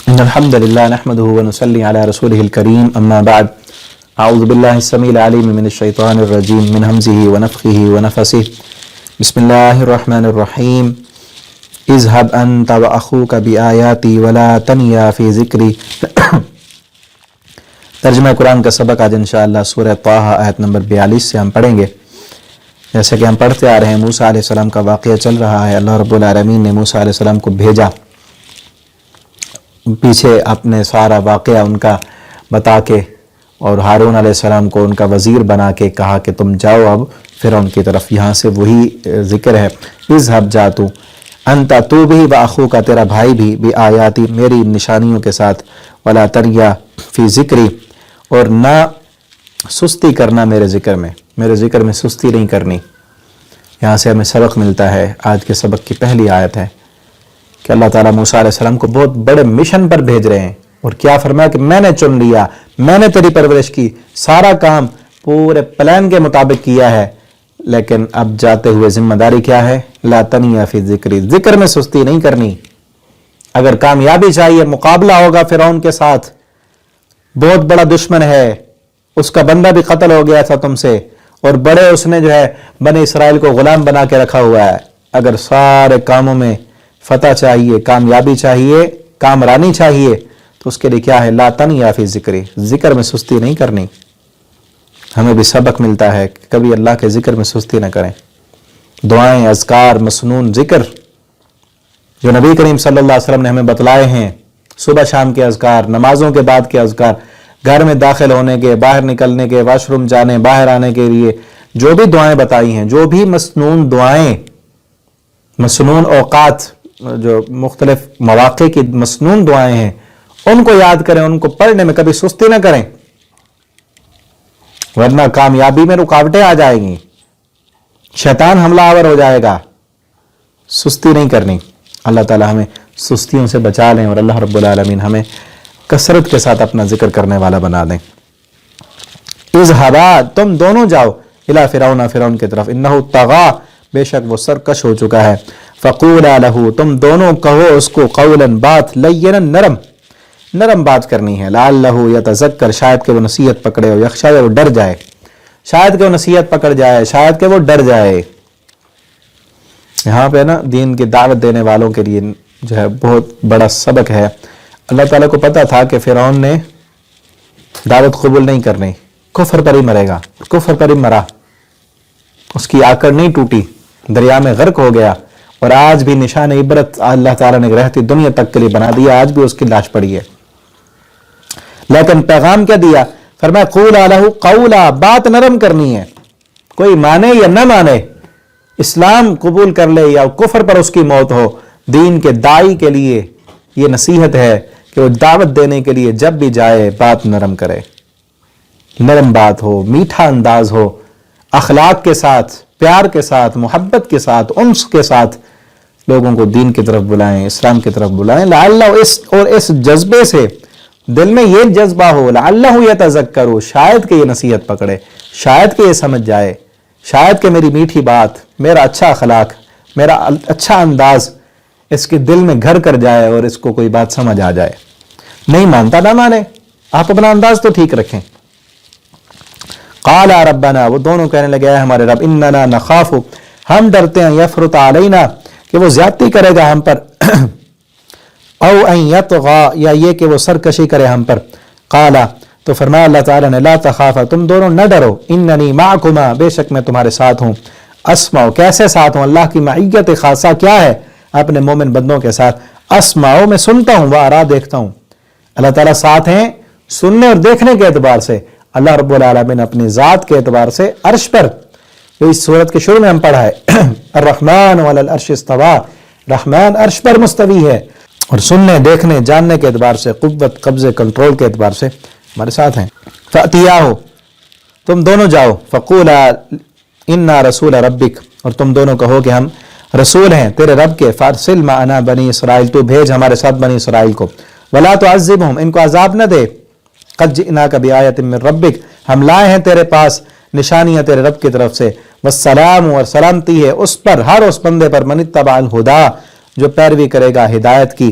إن الحمد لله نحمده ونصلي على رسوله الكريم أما بعد أعوذ بالله السميع العليم من الشيطان الرجيم من همزه ونفخه ونفسه بسم الله الرحمن الرحيم اذهب أنت وأخوك بآياتي ولا تنيا في ذكري ترجمہ قرآن کا سبق آج انشاءاللہ سورہ طٰہٰ آیت نمبر 42 سے ہم پڑھیں گے۔ جیسے کہ ہم پڑھتے آ رہے ہیں، موسیٰ علیہ السلام کا واقعہ چل رہا ہے۔ اللہ رب العالمین نے موسیٰ علیہ السلام کو بھیجا، پیچھے اپنے سارا واقعہ ان کا بتا کے، اور ہارون علیہ السلام کو ان کا وزیر بنا کے کہا کہ تم جاؤ اب فرعون کی طرف۔ یہاں سے وہی ذکر ہے، اذهب جا تو، انت تو بھی، واخوک کا تیرا بھائی بھی، بآیاتی میری نشانیوں کے ساتھ، ولا تریا فی ذکری اور نہ سستی کرنا میرے ذکر میں سستی نہیں کرنی۔ یہاں سے ہمیں سبق ملتا ہے، آج کے سبق کی پہلی آیت ہے کہ اللہ تعالیٰ موسیٰ علیہ السلام کو بہت بڑے مشن پر بھیج رہے ہیں، اور کیا فرمایا کہ میں نے چن لیا، میں نے تیری پرورش کی، سارا کام پورے پلان کے مطابق کیا ہے، لیکن اب جاتے ہوئے ذمہ داری کیا ہے؟ لا تنیا فی ذکری، ذکر میں سستی نہیں کرنی۔ اگر کامیابی چاہیے، مقابلہ ہوگا فرعون کے ساتھ، بہت بڑا دشمن ہے، اس کا بندہ بھی قتل ہو گیا تھا تم سے، اور بڑے اس نے جو ہے بنی اسرائیل کو غلام بنا کے رکھا ہوا ہے۔ اگر سارے کاموں میں فتح چاہیے، کامیابی چاہیے، کامرانی چاہیے، تو اس کے لیے کیا ہے؟ لا تنیا فی ذکری، ذکر میں سستی نہیں کرنی۔ ہمیں بھی سبق ملتا ہے کہ کبھی اللہ کے ذکر میں سستی نہ کریں۔ دعائیں، اذکار، مسنون ذکر جو نبی کریم صلی اللہ علیہ وسلم نے ہمیں بتلائے ہیں، صبح شام کے اذکار، نمازوں کے بعد کے اذکار، گھر میں داخل ہونے کے، باہر نکلنے کے، واش روم جانے، باہر آنے کے لیے جو بھی دعائیں بتائی ہیں، جو بھی مسنون دعائیں، مسنون اوقات، جو مختلف مواقع کی مسنون دعائیں ہیں، ان کو یاد کریں، ان کو پڑھنے میں کبھی سستی نہ کریں، ورنہ کامیابی میں رکاوٹیں آ جائیں گی، شیطان حملہ آور ہو جائے گا۔ سستی نہیں کرنی۔ اللہ تعالی ہمیں سستیوں سے بچا لیں، اور اللہ رب العالمین ہمیں کثرت کے ساتھ اپنا ذکر کرنے والا بنا دیں۔ اذهبا، تم دونوں جاؤ، الی فرعون، فرعون کی طرف، انہ طغی، بے شک وہ سرکش ہو چکا ہے، فقولا لہ، تم دونوں کہو اس کو، قولا، بات، لینا، نرم بات کرنی ہے، لعلہ یتذکر، شاید کہ وہ نصیحت پکڑے، ہو یخشا، وہ ڈر جائے، شاید کہ وہ نصیحت پکڑ جائے، شاید کہ وہ ڈر جائے۔ یہاں پہ نا دین کی دعوت دینے والوں کے لیے جو ہے بہت بڑا سبق ہے۔ اللہ تعالیٰ کو پتا تھا کہ فرعون نے دعوت قبول نہیں کرنی، کفر پر ہی مرے گا، کفر پر ہی مرا، اس کی آکڑ نہیں ٹوٹی، دریا میں غرق ہو گیا، اور آج بھی نشان عبرت اللہ تعالیٰ نے رہتی دنیا تک کے لیے بنا دیا، آج بھی اس کی لاش پڑی ہے۔ لیکن پیغام کیا دیا؟ فرمایا قولا لہ قولا، بات نرم کرنی ہے، کوئی مانے یا نہ مانے، اسلام قبول کر لے یا کفر پر اس کی موت ہو، دین کے داعی کے لیے یہ نصیحت ہے کہ وہ دعوت دینے کے لیے جب بھی جائے بات نرم کرے، نرم بات ہو، میٹھا انداز ہو، اخلاق کے ساتھ، پیار کے ساتھ، محبت کے ساتھ، انس کے ساتھ لوگوں کو دین کی طرف بلائیں، اسلام کی طرف بلائیں، لعلہ، اس جذبے سے دل میں یہ جذبہ ہو، لعلہ یتذکر، شاید کہ یہ نصیحت پکڑے، شاید کہ یہ سمجھ جائے، شاید کہ میری میٹھی بات، میرا اچھا اخلاق، میرا اچھا انداز اس کے دل میں گھر کر جائے، اور اس کو کوئی بات سمجھ آ جائے۔ نہیں مانتا نہ مانے، آپ اپنا انداز تو ٹھیک رکھیں۔ قال ربنا، وہ دونوں کہنے لگے اے ہمارے رب، اننا نخاف، ہم ڈرتے ہیں، یفرط علینا، کہ وہ زیادتی کرے گا ہم پر، او ان یطغی، یا یہ کہ وہ سرکشی کرے ہم پر۔ قال، تو فرمایا اللہ تعالیٰ نے، لا تخافا، تم دونوں نہ ڈرو، اننی معکما، بے شک میں تمہارے ساتھ ہوں، اسمع، کیسے ساتھ ہوں؟ اللہ کی معیت خاصہ کیا ہے اپنے مومن بندوں کے ساتھ؟ اسمع، میں سنتا ہوں، وارا، دیکھتا ہوں۔ اللہ تعالیٰ ساتھ ہیں سننے اور دیکھنے کے اعتبار سے، اللہ رب العالمین اپنی ذات کے اعتبار سے عرش پر، جو اس سورت کے شروع میں ہم پڑھا ہے، الرحمن علی العرش استویٰ، رحمان عرش پر مستوی ہے، اور سننے، دیکھنے، جاننے کے اعتبار سے، قوت، قبضے، کنٹرول کے اعتبار سے ہمارے ساتھ ہیں۔ فَأْتِيَاهُ، تم دونوں جاؤ، فَقُولَا اِنَّا رَسُولَ رَبِّكَ، اور تم دونوں کہو کہ ہم رسول ہیں تیرے رب کے، فَأَرْسِلْ مَعَنَا بنی اسرائیل، تو بھیج ہمارے ساتھ بنی اسرائیل کو، وَلَا تُعَذِّبْهُمْ، ان کو عذاب نہ دے، قَدْ جِئْنَاكَ بِآیَةٍ مِّن رَبِّكَ، ہم لائے ہیں تیرے پاس نشانیاں تیرے رب کی طرف سے، والسلام، اور سلامتی ہے اس پر، ہر اس بندے پر، من اتبع الہدیٰ، جو پیروی کرے گا ہدایت کی،